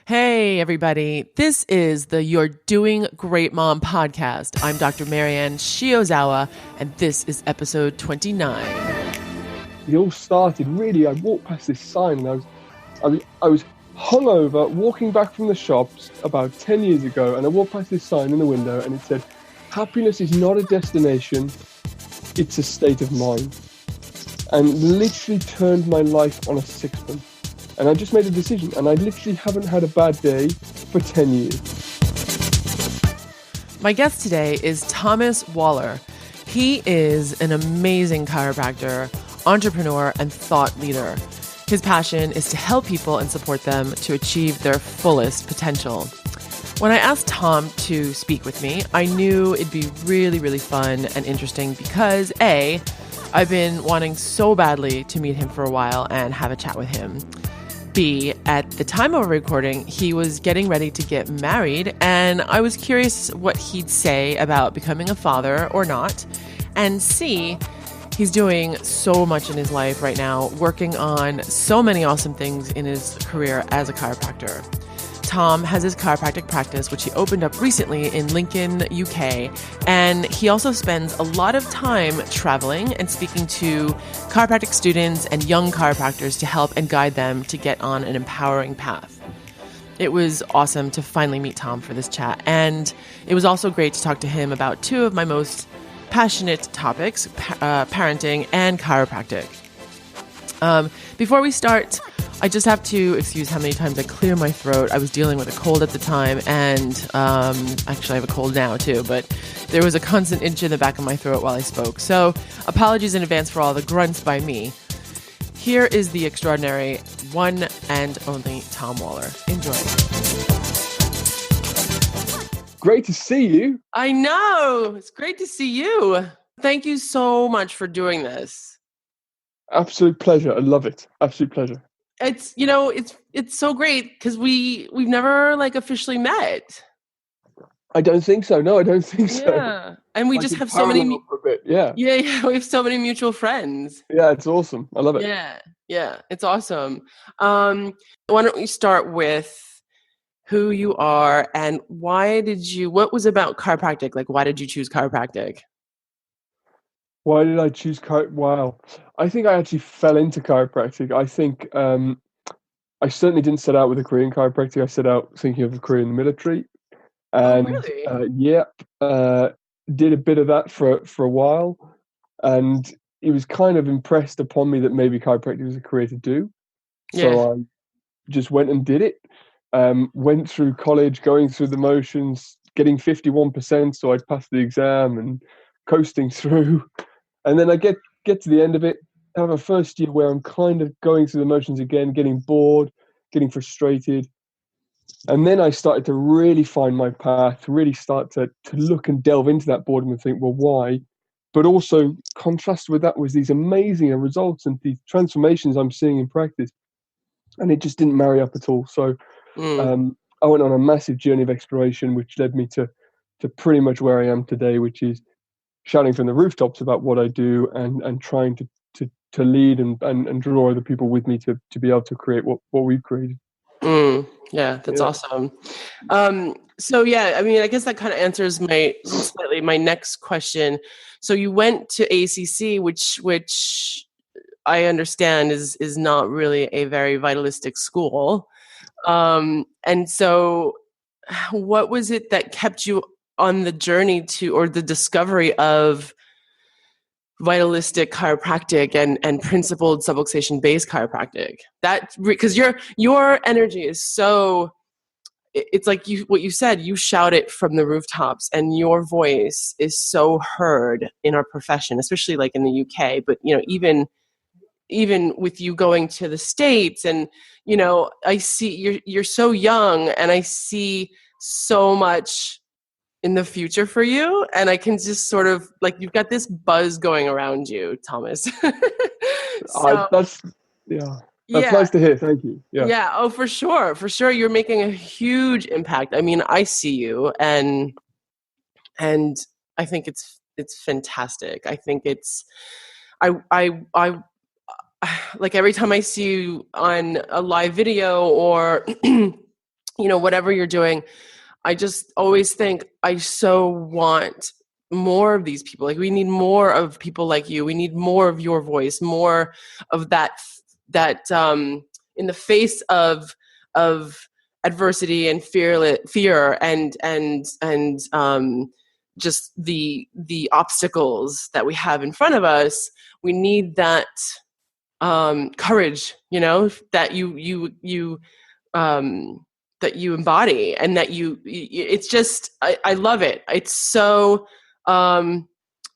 Hey, everybody. This is the You're Doing Great Mom podcast. I'm Dr. Marianne Shiozawa, and this is episode 29. It all started really. I walked past this sign and I was hungover walking back from the shops about 10 years ago, and I walked past this sign in the window and it said, "Happiness is not a destination, it's a state of mind." And literally turned my life on a sixpence. And I just made a decision, and I literally haven't had a bad day for 10 years. My guest today is Thomas Waller. He is an amazing chiropractor, entrepreneur, and thought leader. His passion is to help people and support them to achieve their fullest potential. When I asked Tom to speak with me, I knew it'd be really, really fun and interesting because A, I've been wanting so badly to meet him for a while and have a chat with him. B, at the time of recording, he was getting ready to get married, and I was curious what he'd say about becoming a father or not. And C, he's doing so much in his life right now, working on so many awesome things in his career as a chiropractor. Tom has his chiropractic practice, which he opened up recently in Lincoln, UK, and he also spends a lot of time traveling and speaking to chiropractic students and young chiropractors to help and guide them to get on an empowering path. It was awesome to finally meet Tom for this chat, and it was also great to talk to him about two of my most passionate topics, parenting and chiropractic. Before we start, I just have to excuse how many times I clear my throat. I was dealing with a cold at the time, and actually I have a cold now too, but there was a constant itch in the back of my throat while I spoke. So apologies in advance for all the grunts by me. Here is the extraordinary one and only Tom Waller. Enjoy. Great to see you. I know. It's great to see you. Thank you so much for doing this. Absolute pleasure. I love it. Absolute pleasure. It's so great because we've never officially met. I don't think so. No, I don't think so. Yeah, and we just have so many. Yeah. Yeah, we have so many mutual friends. Yeah, it's awesome. I love it. Yeah, it's awesome. Why don't we start with who you are and what was about chiropractic? Like, why did you choose chiropractic? Why did I choose Wow. I think I actually fell into chiropractic. I think I certainly didn't set out with a career in chiropractic. I set out thinking of a career in the military. And did a bit of that for a while. And it was kind of impressed upon me that maybe chiropractic was a career to do. So I just went and did it. Went through college, going through the motions, getting 51%, so I'd passed the exam and coasting through. And then I get to the end of it, have a first year where I'm kind of going through the motions again, getting bored, getting frustrated. And then I started to really find my path, really start to look and delve into that boredom and think, well, why? But also contrast with that was these amazing results and these transformations I'm seeing in practice. And it just didn't marry up at all. So I went on a massive journey of exploration, which led me to pretty much where I am today, which is shouting from the rooftops about what I do and trying to lead and draw other people with me to be able to create what we've created. Yeah, that's awesome. So yeah, I mean, I guess that kind of answers my next question. So you went to ACC, which I understand is not really a very vitalistic school. And so what was it that kept you on the journey or the discovery of vitalistic chiropractic and principled subluxation based chiropractic? That because your energy is so, it's like what you said, you shout it from the rooftops, and your voice is so heard in our profession, especially like in the UK, but even with you going to the States, and I see you're so young, and I see so much in the future for you, and I can just sort of you've got this buzz going around you, Thomas. That's nice to hear. Thank you. Yeah. Oh, for sure. You're making a huge impact. I mean, I see you, and I think it's fantastic. I think it's I like every time I see you on a live video or whatever you're doing, I just always think I so want more of these people. Like we need more of people like you. We need more of your voice, more of that in the face of adversity and fear and just the obstacles that we have in front of us. We need that courage, that that you embody, and that it's just, I love it. It's so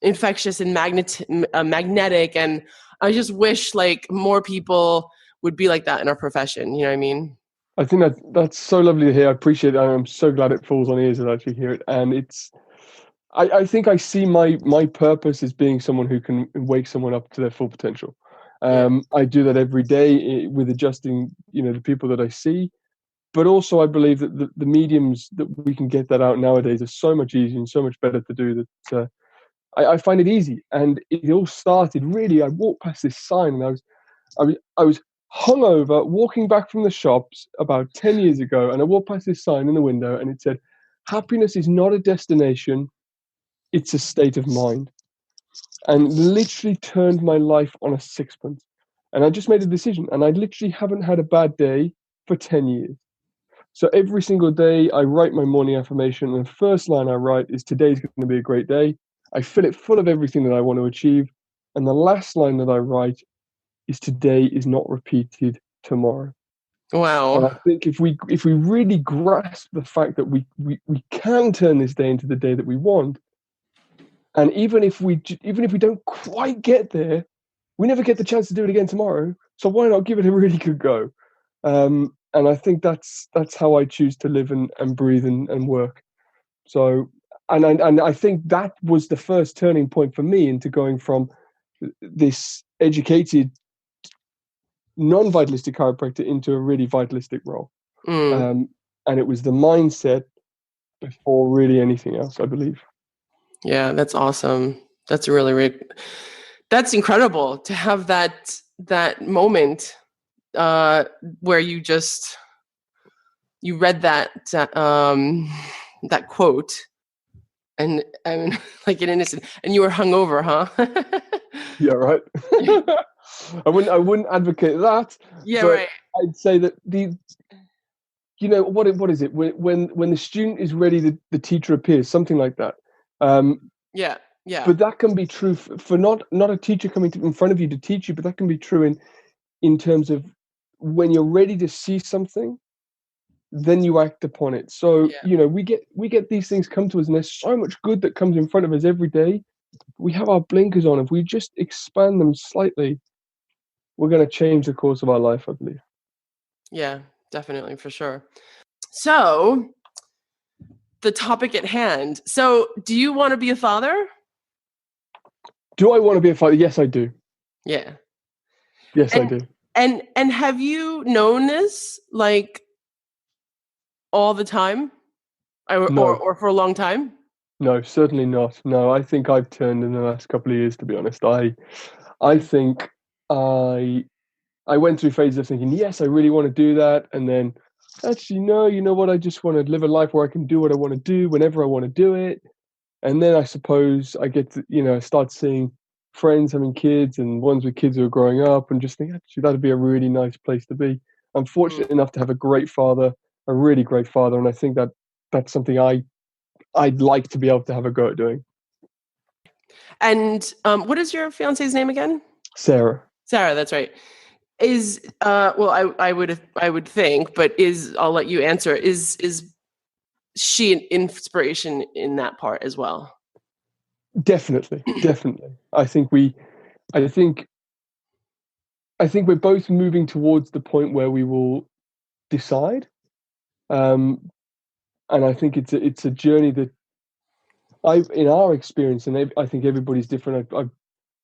infectious and magnetic. And I just wish like more people would be like that in our profession. You know what I mean? I think that's so lovely to hear. I appreciate it. I'm so glad it falls on ears that I actually hear it. And I think I see my purpose as being someone who can wake someone up to their full potential. I do that every day with adjusting, the people that I see. But also I believe that the mediums that we can get that out nowadays are so much easier and so much better to do that I find it easy. And it all started really, I walked past this sign and I was hungover walking back from the shops about 10 years ago, and I walked past this sign in the window and it said, "Happiness is not a destination, it's a state of mind." And literally turned my life on a sixpence. And I just made a decision, and I literally haven't had a bad day for 10 years. So every single day I write my morning affirmation, and the first line I write is, "Today's going to be a great day." I fill it full of everything that I want to achieve. And the last line that I write is, "Today is not repeated tomorrow." And Wow. I think if we really grasp the fact that we can turn this day into the day that we want, and even if we don't quite get there, we never get the chance to do it again tomorrow. So why not give it a really good go? And I think that's how I choose to live and breathe and work. So, and I think that was the first turning point for me into going from this educated non-vitalistic chiropractor into a really vitalistic role. And it was the mindset before really anything else, I believe. Yeah, that's awesome. That's really, really, that's incredible to have that moment where you read that quote, and like an innocent, and you were hungover, huh? Yeah, right. I wouldn't advocate that. Yeah, but right. I'd say that what is it when the student is ready, the teacher appears, something like that. Yeah, yeah, But that can be true for not a teacher coming in front of you to teach you, but that can be true in terms of when you're ready to see something, then you act upon it. So yeah, we get these things come to us, and there's so much good that comes in front of us every day. We have our blinkers on. If we just expand them slightly, we're going to change the course of our life, I believe. yeah, definitely, for sure. So, the topic at hand. So, do you want to be a father? Do I want to be a father? Yes, I do. Yeah. Yes, I And do. and have you known this like all the time, No, or for a long time? no, certainly not. No, I think I've turned in the last couple of years, to be honest. I think I I went through phases of thinking, yes, I really want to do that. And then actually, no, you know what? I just want to live a life where I can do what I want to do whenever I want to do it. And then I suppose I get to, start seeing friends having kids and ones with kids who are growing up, and just think, actually, that'd be a really nice place to be. I'm Mm. fortunate enough to have a great father, a really great father. And I think that's something I'd like to be able to have a go at doing. And what is your fiance's name again? Sarah. Sarah, that's right. Is well, I would think, but I'll let you answer. Is she an inspiration in that part as well? Definitely, definitely. I think I think we're both moving towards the point where we will decide. Um, and I think it's a journey that in our experience, and I think everybody's different.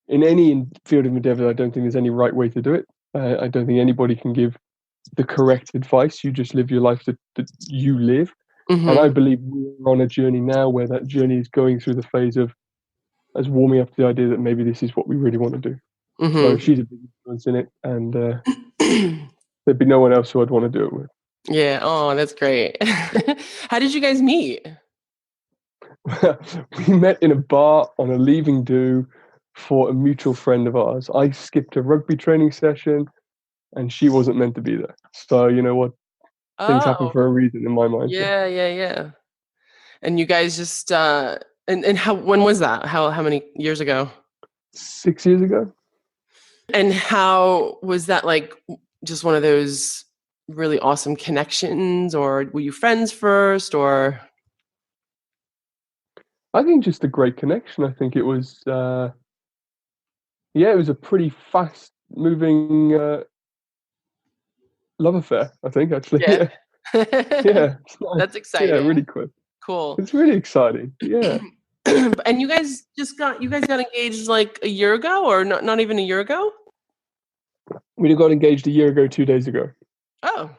In any field of endeavor, I don't think there's any right way to do it. I don't think anybody can give the correct advice. You just live your life that you live. And I Mm-hmm. believe we're on a journey now where that journey is going through the phase of us warming up to the idea that maybe this is what we really want to do. So Mm-hmm. she's a big influence in it, and there'd be no one else who I'd want to do it with. Yeah. Oh, that's great. How did you guys meet? We met in a bar on a leaving do for a mutual friend of ours. I skipped a rugby training session and she wasn't meant to be there. So, you know what? Things happen Oh, for a reason in my mind. Yeah. yeah, yeah, yeah. And you guys just and how when was that? How many years ago? 6 years ago. And how was that like just one of those really awesome connections or were you friends first or I think just a great connection. I think it was, yeah, it was a pretty fast moving love affair. I think actually, yeah. yeah, yeah, it's nice. That's Yeah, exciting. really quick. Cool. It's really exciting. Yeah, And you guys got engaged like a year ago or not even a year ago? we got engaged a year ago, 2 days ago. Oh.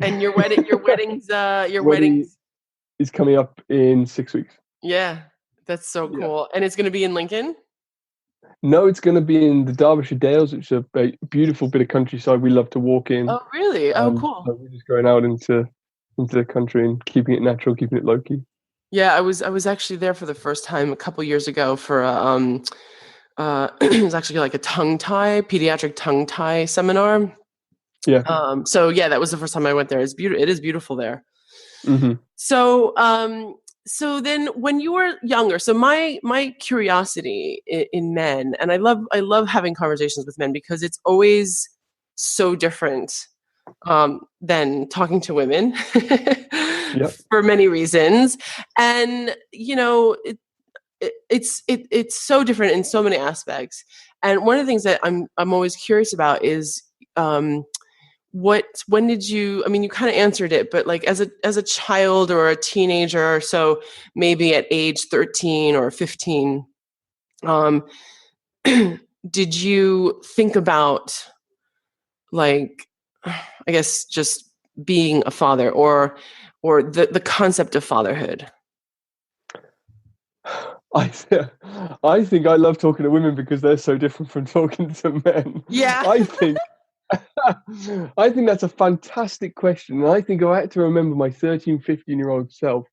And your Wedding wedding's is coming up in 6 weeks. yeah. That's so Yeah. cool. And it's going to be in Lincoln? No, it's going to be in the Derbyshire Dales, which is a beautiful bit of countryside we love to walk in. Oh, really? Oh, So cool. we're just going out into the country and keeping it natural, keeping it low key. Yeah, I was actually there for the first time a couple years ago for it was actually like a pediatric tongue tie seminar. Yeah. So yeah, that was the first time I went there. It's beautiful. It is beautiful there. Hmm. So so then when you were younger, so my curiosity in men, and I love having conversations with men because it's always so different than talking to women Yep. for many reasons. And you know, it's so different in so many aspects. And one of the things that I'm always curious about is um, when did you, I mean, you kind of answered it, but like as a child or a teenager or so, maybe at age 13 or 15, um, did you think about like I guess just being a father or the concept of fatherhood? I th- I think I love talking to women because they're so different from talking to men. Yeah. I think I think that's a fantastic question. And I think if I had to remember my 13, 15-year-old self,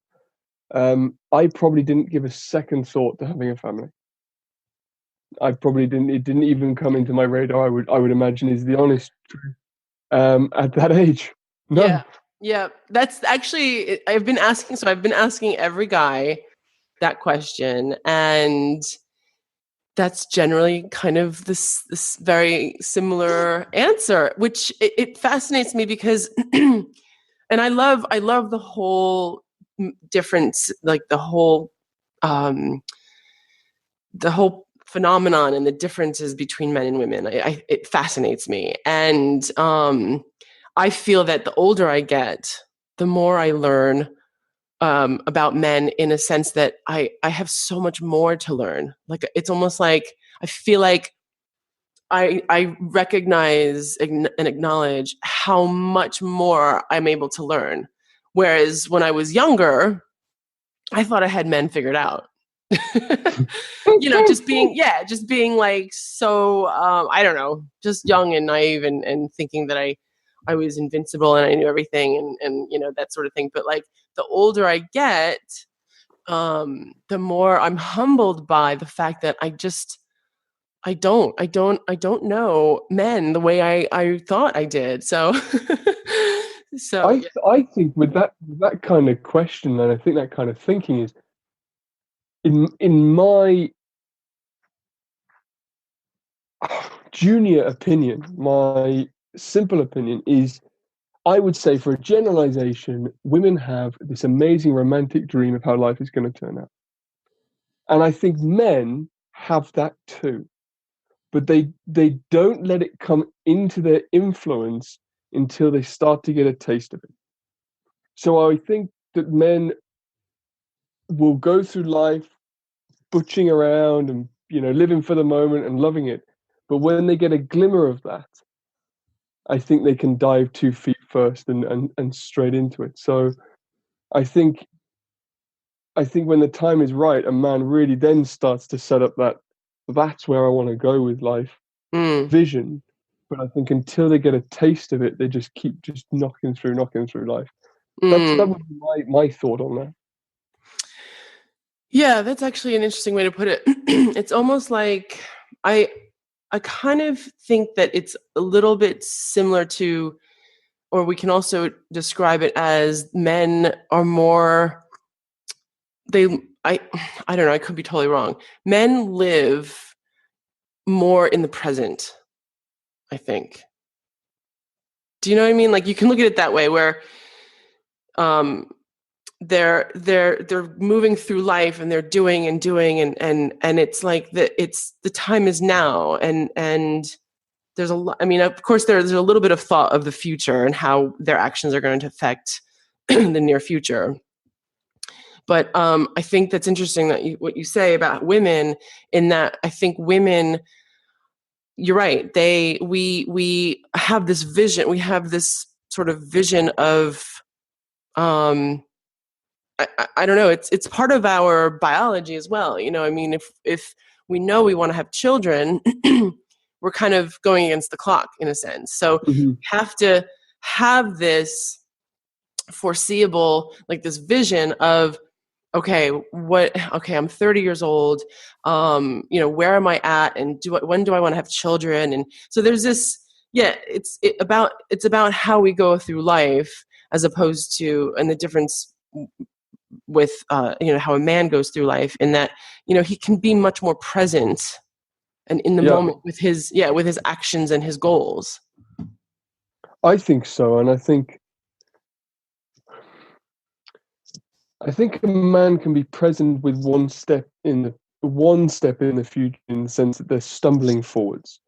I probably didn't give a second thought to having a family. I probably didn't. It didn't even come into my radar. I would imagine is the honest truth. At that age, Yeah. no. Yeah. That's actually I've been asking every guy that question and that's generally kind of this very similar answer, which it fascinates me because and I love the whole difference, like um the whole phenomenon and the differences between men and women. It fascinates me, and I feel that the older I get, the more I learn about men in a sense that I have so much more to learn. Like it's almost like I feel like I recognize and acknowledge how much more I'm able to learn. Whereas when I was younger, I thought I had men figured out. You know, just being like so I don't know, just young and naive and thinking that I was invincible and I knew everything and you know that sort of thing. But like the older I get, the more I'm humbled by the fact that I don't know men the way I thought I did. So so yeah. I think with that kind of question, and I think that kind of thinking is in my junior opinion, my simple opinion is I would say for a generalization, women have this amazing romantic dream of how life is going to turn out. And I think men have that too, but they don't let it come into their influence until they start to get a taste of it. So I think that men will go through life butching around and living for the moment and loving it. But when they get a glimmer of that, I think they can dive 2 feet first and straight into it. So I think I think when the time is right, a man really then starts to set up that's where I want to go with life Mm, vision. but I think until they get a taste of it, they just keep just knocking through life. That would be my thought on that. Yeah, that's actually an interesting way to put it. It's almost like I kind of think that it's a little bit similar to, or we can also describe it as, men are more, I don't know, I could be totally wrong. Men live more in the present, I think. Do you know what I mean? Like, you can look at it that way, where they're moving through life and they're doing and it's like the time is now, and there's a lot. I mean, of course, there's a little bit of thought of the future and how their actions are going to affect the near future. But I think that's interesting that what you say about women, in that I think women, you're right. We have this vision. We have this sort of vision of, I don't know. It's part of our biology as well. You know, I mean, if we know we want to have children, we're kind of going against the clock in a sense. So Mm-hmm. we have to have this foreseeable, like this vision of, okay, I'm 30 years old. You know, where am I at? And when do I want to have children? And so there's this, yeah, it's about how we go through life, as opposed to, and the difference with, you know, how a man goes through life, in that, you know, he can be much more present and in the Yeah, moment with his actions and his goals. I think so, and I think a man can be present with one step in the future, in the sense that they're stumbling forwards.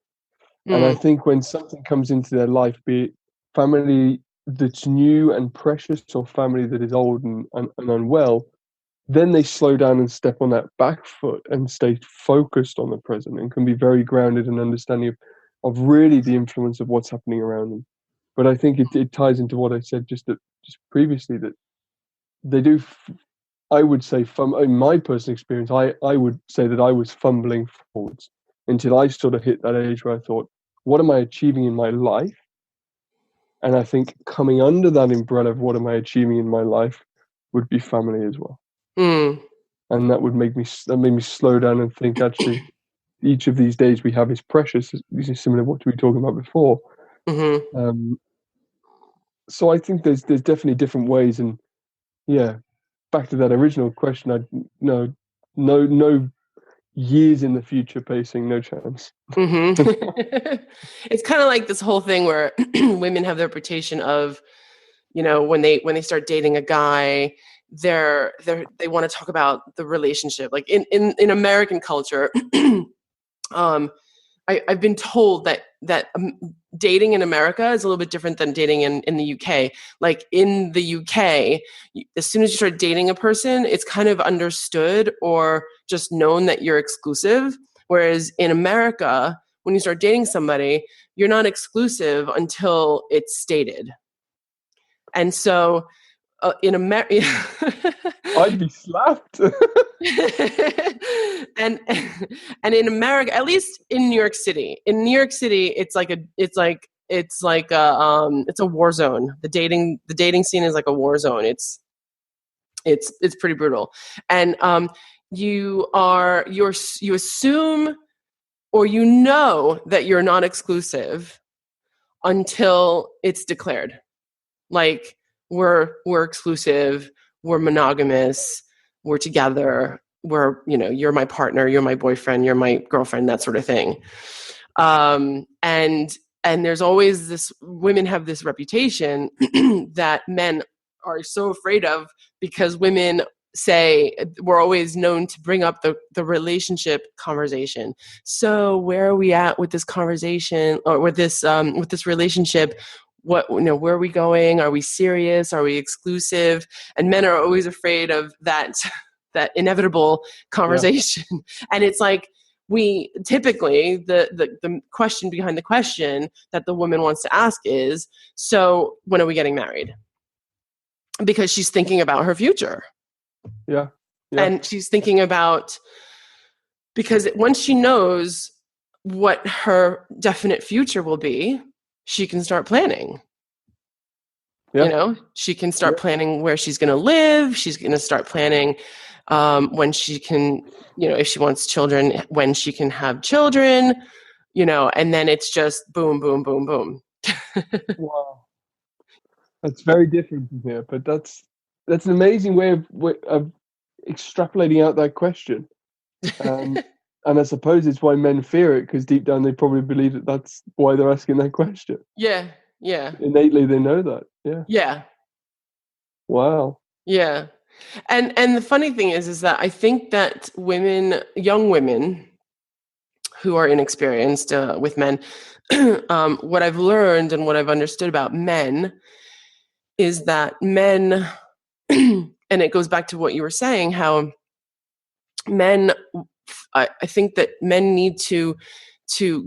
And I Mm, think when something comes into their life, be it family that's new and precious, or family that is old and unwell, then they slow down and step on that back foot and stay focused on the present, and can be very grounded and understanding of really the influence of what's happening around them. But I think it ties into what I said just previously, that they do. I would say, in my personal experience, I would say that I was fumbling forwards until I sort of hit that age where I thought, what am I achieving in my life? And I think coming under that umbrella of what am I achieving in my life would be family as well. mm, And that made me slow down and think, actually, each of these days we have is precious. This is similar to what we were talking about before. mm-hmm, So I think there's definitely different ways, and yeah, back to that original question, no years in the future pacing, no chance. mm-hmm. It's kind of like this whole thing where women have the reputation of, you know, when they start dating a guy, they want to talk about the relationship, like in American culture. um I've been told that dating in America is a little bit different than dating in the UK. Like in the UK, as soon as you start dating a person, it's kind of understood or just known that you're exclusive. Whereas in America, when you start dating somebody, you're not exclusive until it's stated. And so in America, I'd be slapped. and and in America, at least in New York City, it's a war zone. The dating scene is like a war zone. It's pretty brutal, and you assume, or you know, that you're not exclusive until it's declared. Like, we're exclusive, we're monogamous, we're together, you're my partner, you're my boyfriend, you're my girlfriend, that sort of thing. And there's always this, women have this reputation that men are so afraid of, because women say, we're always known to bring up the relationship conversation. So where are we at with this conversation, or with this relationship? Where are we going? Are we serious? Are we exclusive? And men are always afraid of that that inevitable Yeah, conversation. And it's like, we typically, the question behind the question that the woman wants to ask is, so when are we getting married? Because she's thinking about her future. yeah, yeah. And she's thinking about, because once she knows, what her definite future will be, she can start planning. Yeah. She can start planning where she's going to live. She's going to start planning when she can, if she wants children, when she can have children, and then it's just boom, boom, boom, boom. Wow. That's very different from here, but that's an amazing way of extrapolating out that question. And I suppose it's why men fear it, because deep down they probably believe that that's why they're asking that question. Yeah. Yeah. Innately, they know that. Yeah. Yeah. Wow. Yeah. And the funny thing is that I think that young women who are inexperienced with men, what I've learned and what I've understood about men is that men, and it goes back to what you were saying, how men, I think that men need to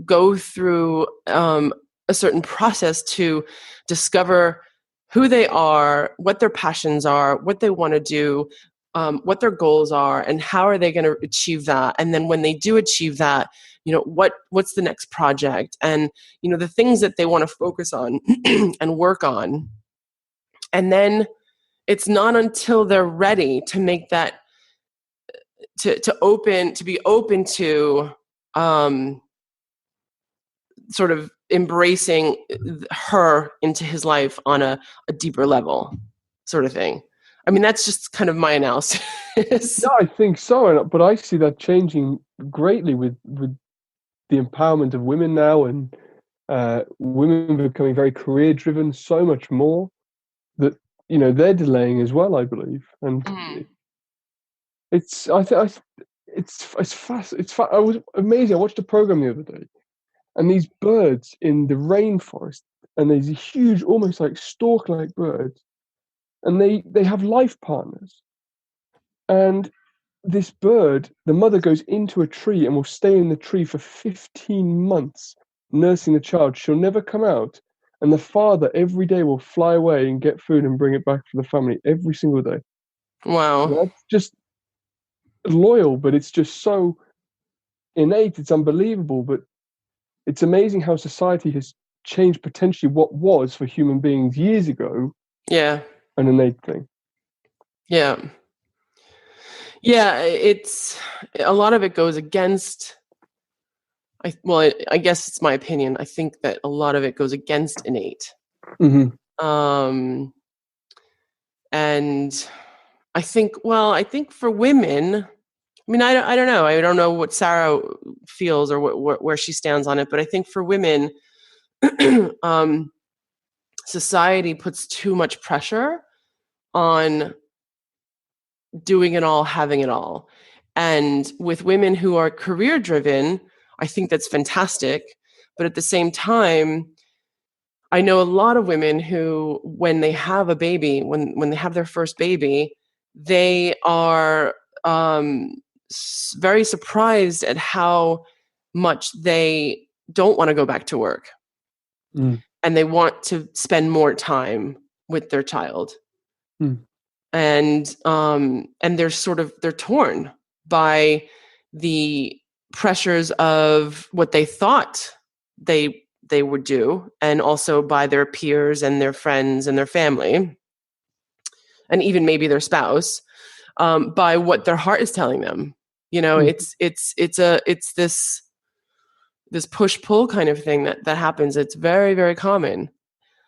go through a certain process to discover who they are, what their passions are, what they want to do, what their goals are, and how are they going to achieve that. And then when they do achieve that, what's the next project, and the things that they want to focus on and work on. And then it's not until they're ready to make that to be open to sort of embracing her into his life on a deeper level, sort of thing. I mean, that's just kind of my analysis. No, I think so, but I see that changing greatly with the empowerment of women now, and women becoming very career driven, so much more that they're delaying as well, I believe. And it's I think it's fast. I was amazing. I watched a program the other day, and these birds in the rainforest, and there's huge, almost like stork-like birds, and they have life partners. And this bird, the mother goes into a tree and will stay in the tree for 15 months, nursing the child. She'll never come out. And the father every day will fly away and get food and bring it back for the family every single day. Wow. That's just loyal, but it's just so innate. It's unbelievable. But it's amazing how society has changed potentially what was for human beings years ago. Yeah. An innate thing. Yeah. Yeah. It's a lot of it goes against. I guess it's my opinion. I think that a lot of it goes against innate. Mm-hmm. And I think for women, I mean, I don't know. I don't know what Sarah feels or where she stands on it, but I think for women, society puts too much pressure on doing it all, having it all. And with women who are career driven, I think that's fantastic. But at the same time, I know a lot of women who, when they have a baby, when they have their first baby, they are very surprised at how much they don't want to go back to work, and they want to spend more time with their child. And they're torn by the pressures of what they thought they would do, and also by their peers and their friends and their family, and even maybe their spouse, by what their heart is telling them. It's this push pull kind of thing that happens. It's very, very common.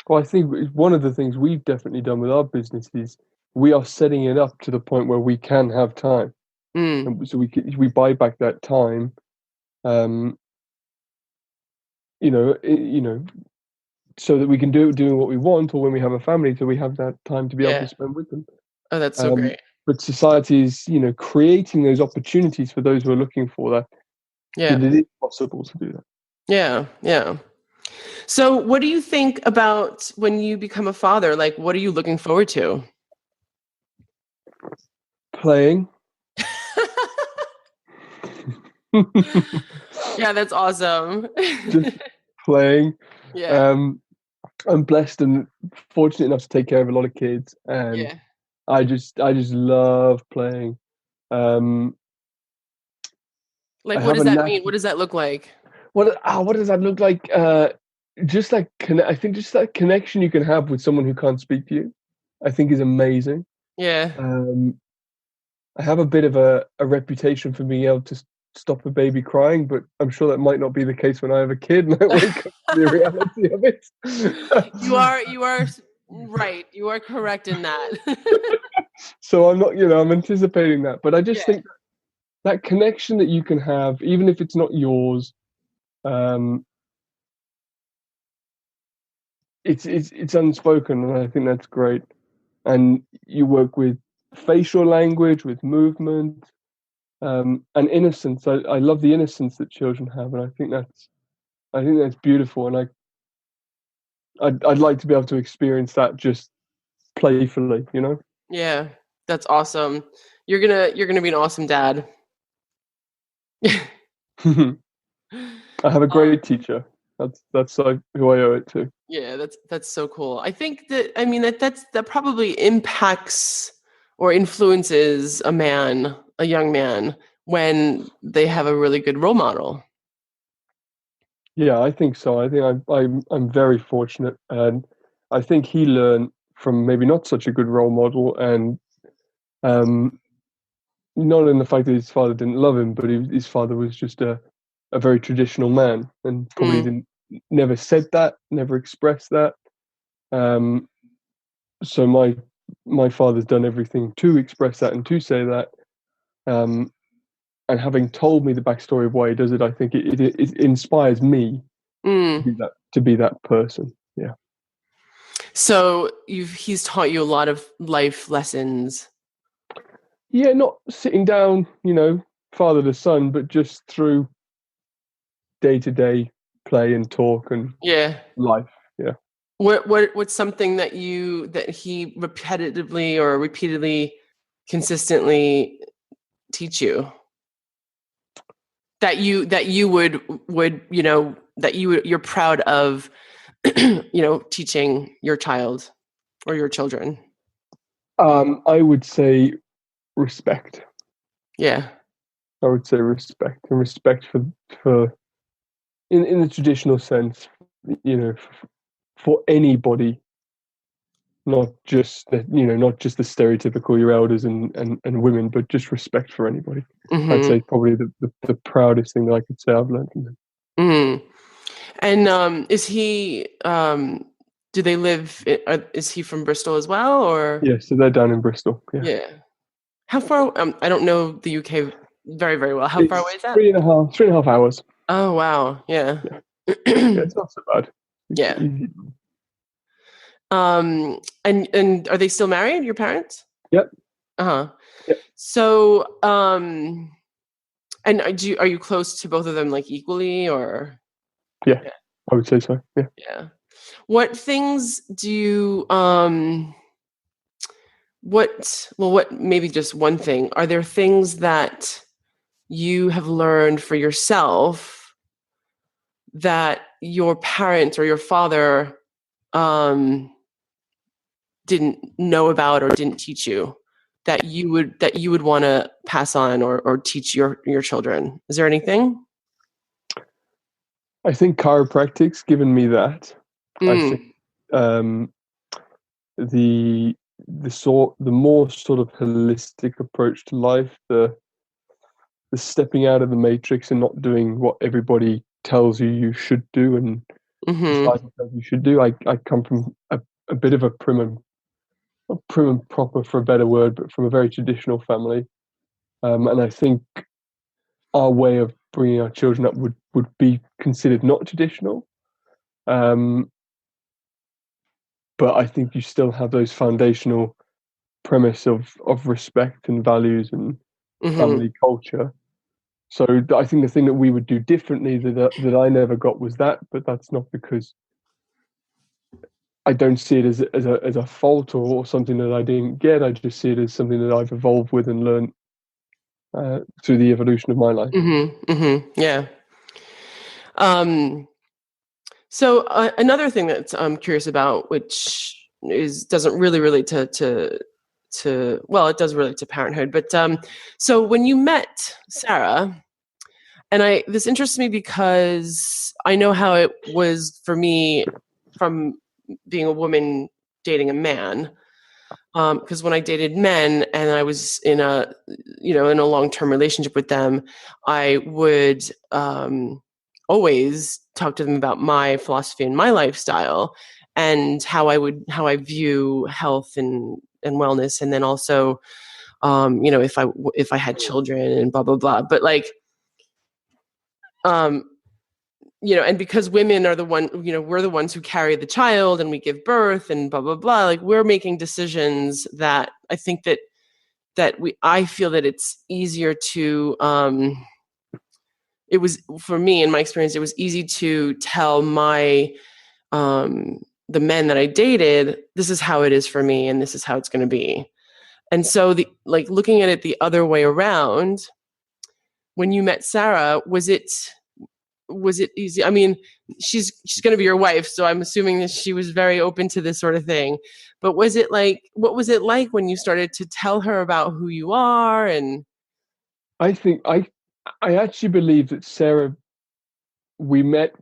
Well, I think one of the things we've definitely done with our business is we are setting it up to the point where we can have time, and so we buy back that time, so that we can doing what we want, or when we have a family, so we have that time to be able to spend with them. Oh, that's so great. But society is, creating those opportunities for those who are looking for that. Yeah. That it is possible to do that. Yeah. Yeah. So what do you think about when you become a father? Like, what are you looking forward to? Playing. Yeah, that's awesome. Just playing. Yeah. I'm blessed and fortunate enough to take care of a lot of kids, and I just love playing. Like, what does that mean? What does that look like? what does that look like? Just like I think just that connection you can have with someone who can't speak to you, I think is amazing. Yeah. I have a bit of a reputation for being able to stop a baby crying, but I'm sure that might not be the case when I have a kid and I wake up to the reality of it. You are right. You are correct in that. So I'm not, I'm anticipating that, but I just Yeah. think that connection that you can have, even if it's not yours, it's unspoken, and I think that's great. And you work with facial language, with movement, and innocence. I love the innocence that children have, and I think that's beautiful. And I'd like to be able to experience that just playfully, Yeah. That's awesome. You're gonna be an awesome dad. I have a great teacher. That's like who I owe it to. Yeah, that's so cool. I think that, I mean, that probably impacts or influences a young man, when they have a really good role model. Yeah, I think so. I think I'm very fortunate, and I think he learned from maybe not such a good role model, and um, not in the fact that his father didn't love him, but his father was just a very traditional man, and probably Mm, didn't never said that, never expressed that. Um, so my father's done everything to express that and to say that. Um, and having told me the backstory of why he does it, I think it inspires me mm. to be that person. Yeah. So he's taught you a lot of life lessons. Yeah, not sitting down, father to son, but just through day to day play and talk and Yeah. life. Yeah. What's something that he repetitively or repeatedly, consistently teach you, that you would you're proud of, teaching your child or your children? I would say respect. Yeah. I would say respect, and respect for in the traditional sense, for anybody, not just not just the stereotypical your elders and women, but just respect for anybody. I'd Mm-hmm. say probably the proudest thing that I could say I've learned from them. Mm-hmm. And is he? Do they live? Is he from Bristol as well, or? Yeah, so they're down in Bristol. Yeah, Yeah. How far? I don't know the UK very, very well. How far away it's is that? 3.5 hours. Oh wow. Yeah. Yeah, yeah, it's not so bad. It's Yeah. easy. And are they still married, your parents? Yep. Uh-huh. Yep. So, and are you close to both of them, like, equally, or? Yeah, Yeah. I would say so. Yeah. Yeah. What things do you what maybe just one thing. Are there things that you have learned for yourself that your parents or your father um didn't know about or didn't teach you, that you would want to pass on or teach your children? Is there anything? I think chiropractic's given me that. I think Mm, um, the the more sort of holistic approach to life, the stepping out of the matrix and not doing what everybody tells you should do and mm-hmm, society tells you should do. I come from a bit of a not prim and proper for a better word, but from a very traditional family. And I think our way of bringing our children up would be considered not traditional. Um, but I think you still have those foundational premise of respect and values and mm-hmm, family culture. So I think the thing that we would do differently that I never got was that, but that's not because I don't see it as a fault or something that I didn't get. I just see it as something that I've evolved with and learned through the evolution of my life. mm-hmm, mm-hmm. Yeah. um So another thing that I'm curious about, which doesn't really relate to well, it does relate to parenthood, but so when you met Sarah, And this interests me because I know how it was for me from being a woman dating a man. Because when I dated men and I was in a long-term relationship with them, I would always talk to them about my philosophy and my lifestyle and how I view health and wellness, and then also if I had children and blah blah blah. But like um, and because women are we're the ones who carry the child and we give birth and blah blah blah. Like we're making decisions that I think I feel that it's easier to it was for me in my experience, it was easy to tell my the men that I dated, this is how it is for me and this is how it's going to be. And so looking at it the other way around, when you met Sarah, was it easy? I mean, she's going to be your wife, so I'm assuming that she was very open to this sort of thing. But what was it like when you started to tell her about who you are? And I think I actually believe that Sarah, we met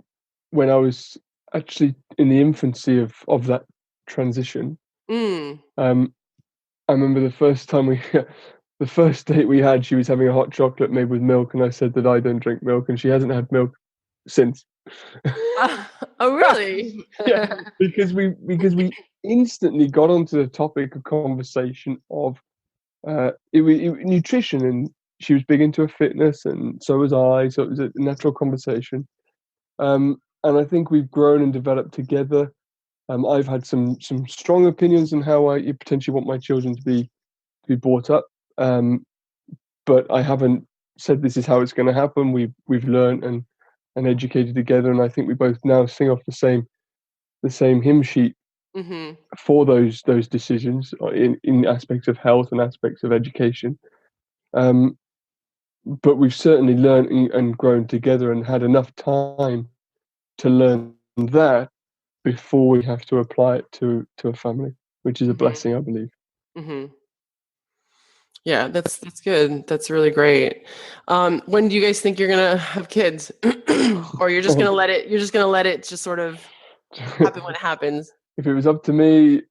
when I was actually in the infancy of that transition. I remember the first time the first date we had, she was having a hot chocolate made with milk, and I said that I don't drink milk, and she hasn't had milk since. Oh, really? Yeah, because we instantly got onto the topic of conversation of nutrition, and she was big into her fitness, and so was I. So it was a natural conversation, and I think we've grown and developed together. I've had some strong opinions on how I potentially want my children to be brought up, but I haven't said this is how it's going to happen. We've learned and educated together, and I think we both now sing off the same hymn sheet for those decisions in aspects of health and aspects of education. But we've certainly learned and grown together and had enough time to learn that before we have to apply it to a family, which is a blessing, I believe. Yeah, that's good. That's really great. When do you guys think you're gonna have kids, or you're just gonna let it? You're just gonna let it just sort of happen when it happens. If it was up to me,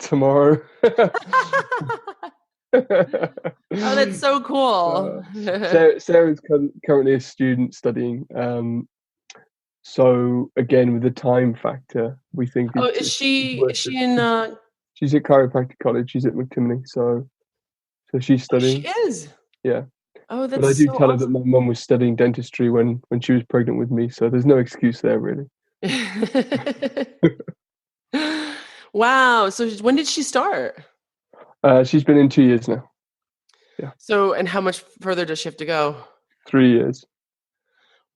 tomorrow. Oh, that's so cool. Sarah's currently a student studying. So again, with the time factor, we think is she in? She's at chiropractic college. She's at McTimney, so she's studying. She is. Yeah. Oh, that's but I do so tell awesome. her that my mum was studying dentistry when she was pregnant with me, so there's no excuse there, really. Wow. So when did she start? She's been in 2 years now. Yeah. So, and how much further does she have to go? 3 years.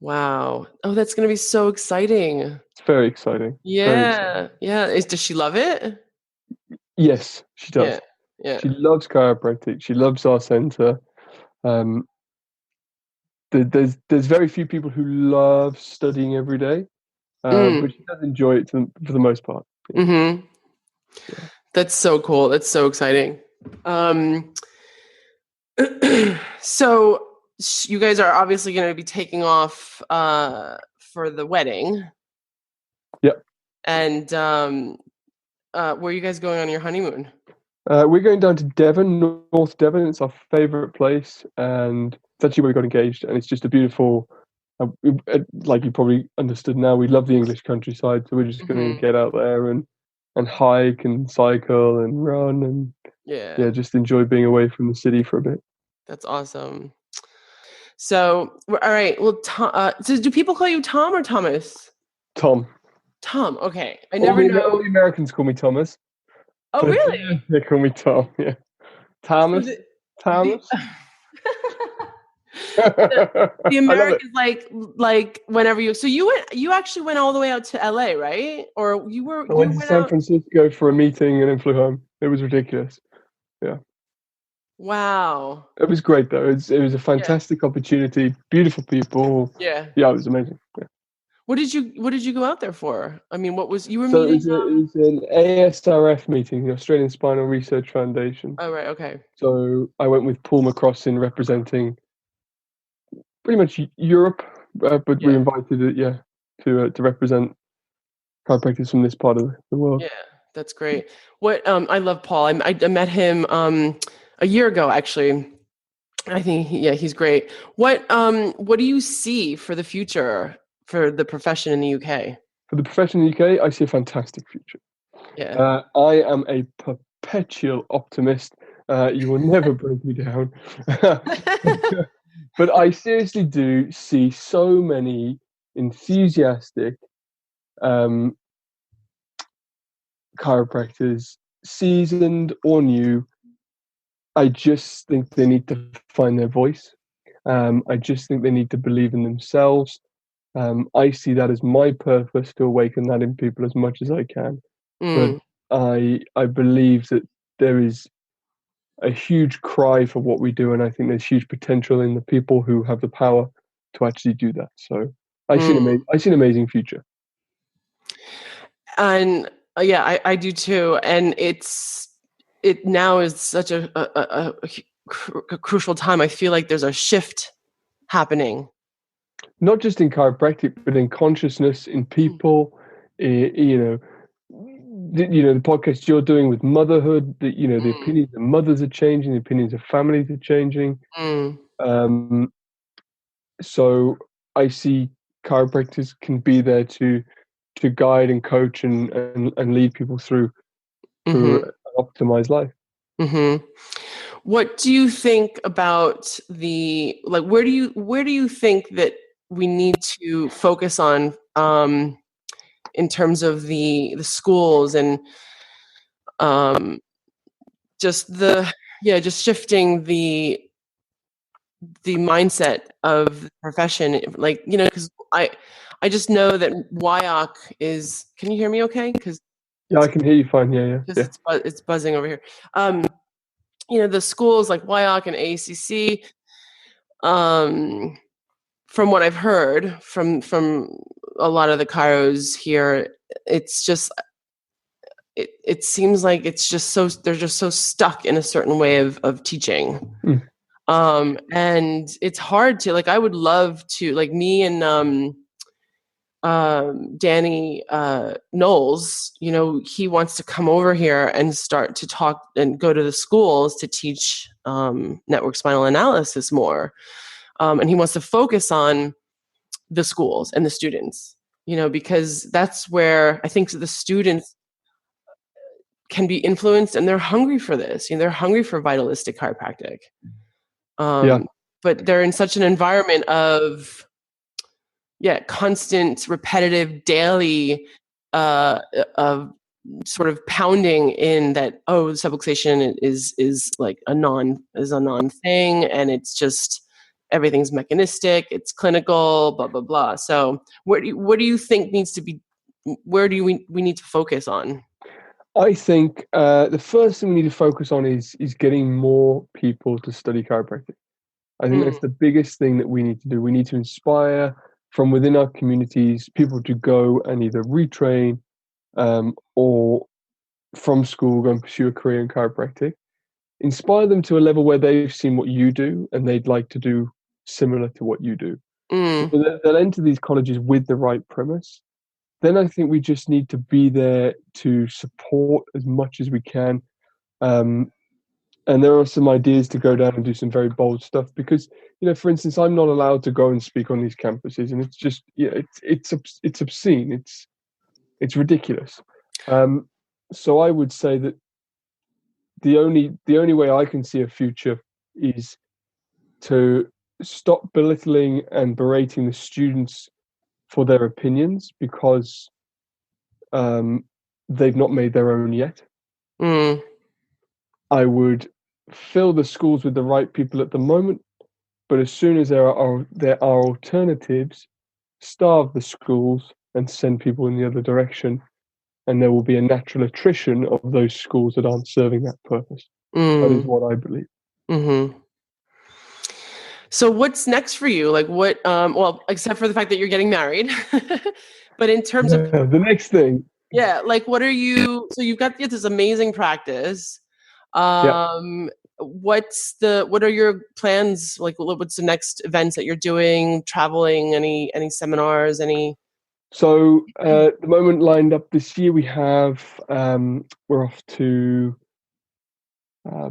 Wow. Oh, that's going to be so exciting. It's very exciting. Yeah. Very exciting. Yeah. Does she love it? Yes, she does. Yeah. She loves chiropractic. She loves our center. There's very few people who love studying every day, but she does enjoy it for the most part. Yeah. That's so cool. That's so exciting. So you guys are obviously going to be taking off for the wedding. Yep. And where are you guys going on your honeymoon? We're going down to Devon, North Devon. It's our favourite place, and it's actually where we got engaged. And it's just a beautiful, like you probably understood now, we love the English countryside, so we're just going to get out there and hike and cycle and run and just enjoy being away from the city for a bit. That's awesome. So, all right. Well, so do people call you Tom or Thomas? Tom. Tom. Okay. I never know. All the Americans call me Thomas. Oh, really? They call me Tom. Yeah. Thomas. Thomas. The Americans like whenever you. So you actually went all the way out to LA, right? Or you were. I went to San Francisco for a meeting and then flew home. It was ridiculous. Yeah. Wow. It was great though. It was a fantastic opportunity. Beautiful people. Yeah. Yeah, it was amazing. Yeah. What did you go out there for? I mean, you were so meeting? It was an ASRF meeting, the Australian Spinal Research Foundation. Oh, right. Okay. So I went with Paul McCrossin representing pretty much Europe, but we Yeah. invited it, to represent chiropractors from this part of the world. Yeah, that's great. What I love Paul. I met him a year ago actually. I think he's great. What do you see for the future for the profession in the UK? For the profession in the UK, I see a fantastic future. Yeah. I am a perpetual optimist. You will never break me down. But I seriously do see so many enthusiastic um, chiropractors, seasoned or new. I just think they need to find their voice. I just think they need to believe in themselves. I see that as my purpose to awaken that in people as much as I can. But Mm, I believe that there is a huge cry for what we do, and I think there's huge potential in the people who have the power to actually do that. So mm. I see an amazing future. And yeah, I do too. And it now is such a crucial time. I feel like there's a shift happening. Not just in chiropractic, but in consciousness, in people. You know, the podcast you're doing with motherhood. The Mm, opinions of mothers are changing. The opinions of families are changing. mm, Um, so I see chiropractors can be there to guide and coach and lead people through mm-hmm, an optimized life. mm-hmm. What do you think about where do you think that we need to focus on in terms of the schools and um, just just shifting the mindset of the profession, like because I just know that WIOC is. Can you hear me? Okay, because Yeah, I it's can hear you fine. Yeah. it's buzzing over here. Um, the schools like WIOC and ACC. Um, from what I've heard from a lot of the chiros here, it's just it seems like it's just so they're just so stuck in a certain way of teaching. Mm. And it's hard to I would love to me and Danny Knowles, he wants to come over here and start to talk and go to the schools to teach network spinal analysis more. And he wants to focus on the schools and the students, because that's where I think the students can be influenced and they're hungry for this. They're hungry for vitalistic chiropractic. Yeah. But they're in such an environment of constant, repetitive, daily of sort of pounding in that subluxation is like a non thing, and it's just everything's mechanistic, it's clinical, blah blah blah. So what do you think needs to be? Where do we need to focus on? I think the first thing we need to focus on is getting more people to study chiropractic. I think that's Mm, the biggest thing that we need to do. We need to inspire from within our communities people to go and either retrain or from school go and pursue a career in chiropractic. Inspire them to a level where they've seen what you do and they'd like to do similar to what you do. So mm, they'll enter these colleges with the right premise. Then I think we just need to be there to support as much as we can. Um, and there are some ideas to go down and do some very bold stuff because, for instance, I'm not allowed to go and speak on these campuses, and it's just, it's obscene, it's ridiculous. So I would say that the only way I can see a future is to stop belittling and berating the students for their opinions because um, they've not made their own yet. mm, I would fill the schools with the right people at the moment, but as soon as there are alternatives, starve the schools and send people in the other direction, and there will be a natural attrition of those schools that aren't serving that purpose. That is mm, what I believe. mm-hmm. So what's next for you? Like what well, except for the fact that you're getting married. But in terms of Yeah, the next thing. like what are you so you've got this amazing practice. Yeah. What are your plans? Like, what's the next events that you're doing? Traveling? Any seminars? Any? So the moment lined up this year, we have we're off to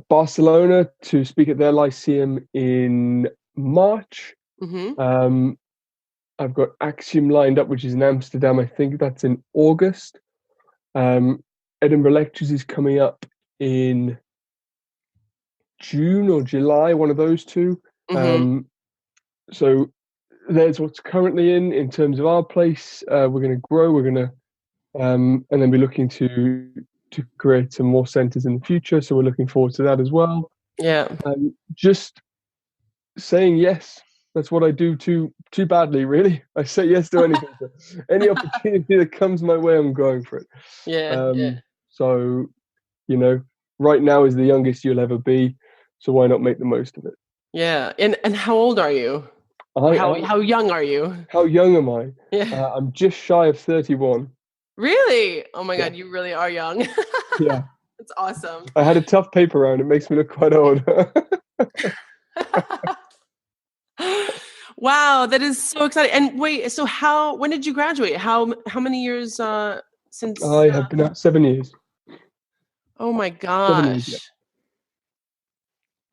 Barcelona to speak at their Lyceum in March. Mm-hmm. I've got Axiom lined up, which is in Amsterdam. I think that's in August. Edinburgh Lectures is coming up in June or July, one of those two. Mm-hmm. So there's what's currently in terms of our place. We're going to grow. We're going to and then be looking to create some more centres in the future. So we're looking forward to that as well. Yeah. Just saying yes. That's what I do too badly, really. I say yes to anything. Any opportunity that comes my way, I'm going for it. Yeah. Yeah. So, right now is the youngest you'll ever be. So why not make the most of it? Yeah. And how old are you? How young are you? How young am I? Yeah. I'm just shy of 31. Really? Oh my Yeah. God, you really are young. Yeah. That's awesome. I had a tough paper round. It makes me look quite old. Wow, that is so exciting. And wait, so when did you graduate? How many years since? I have been out 7 years. Oh my 7 years, yeah. gosh.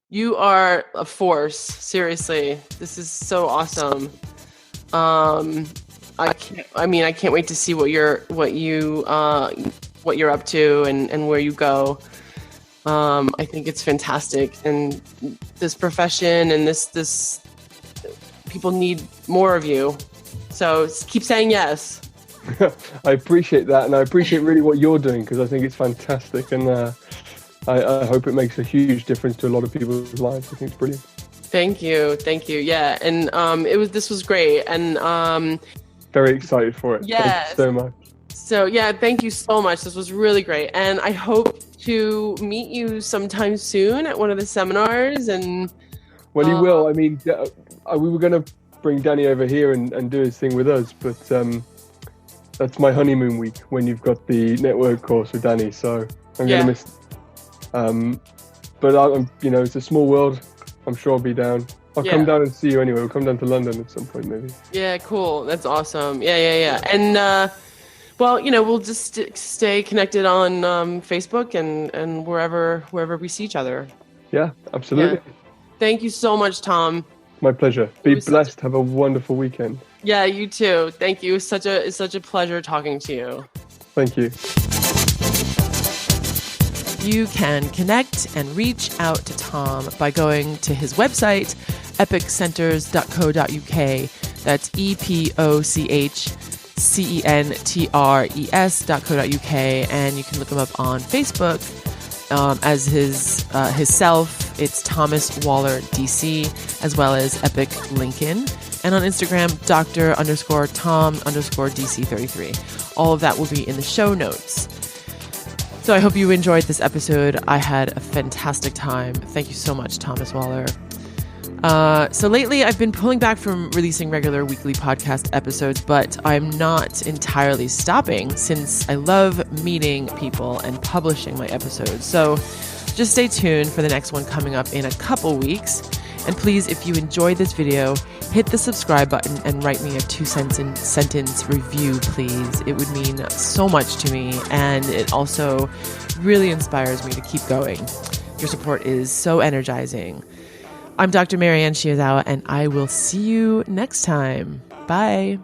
You are a force. Seriously. This is so awesome. I can't wait to see what you're up to and where you go. I think it's fantastic, and this profession and this people need more of you. So keep saying yes. I appreciate that, and I appreciate really what you're doing, because I think it's fantastic, and I hope it makes a huge difference to a lot of people's lives. I think it's brilliant. Thank you. Yeah, and this was great, and very excited for it. Yes. Thank you so much. So yeah, thank you so much. This was really great, and I hope to meet you sometime soon at one of the seminars. And well, you will. I mean, we were going to bring Danny over here and do his thing with us, but that's my honeymoon week when you've got the network course with Danny, so I'm going to miss it. But it's a small world. I'm sure I'll be down. I'll come down and see you anyway. We'll come down to London at some point, maybe. Yeah, cool. That's awesome. Yeah. And we'll just stay connected on Facebook and wherever we see each other. Yeah, absolutely. Yeah. Thank you so much, Tom. My pleasure. Be blessed. Have a wonderful weekend. Yeah, you too. Thank you. It's such a pleasure talking to you. Thank you. You can connect and reach out to Tom by going to his website, epochcenters.co.uk. That's EPOCHCENTRES.co.uk, and you can look him up on Facebook as himself. It's Thomas Waller DC, as well as Epic Lincoln, and on Instagram, Dr.Tom_DC33. All of that will be in the show notes. So I hope you enjoyed this episode. I had a fantastic time. Thank you so much, Thomas Waller. So lately, I've been pulling back from releasing regular weekly podcast episodes, but I'm not entirely stopping, since I love meeting people and publishing my episodes. So just stay tuned for the next one coming up in a couple weeks. And please, if you enjoyed this video, hit the subscribe button and write me a 2-sentence review, please. It would mean so much to me, and it also really inspires me to keep going. Your support is so energizing. I'm Dr. Marianne Shiozawa, and I will see you next time. Bye.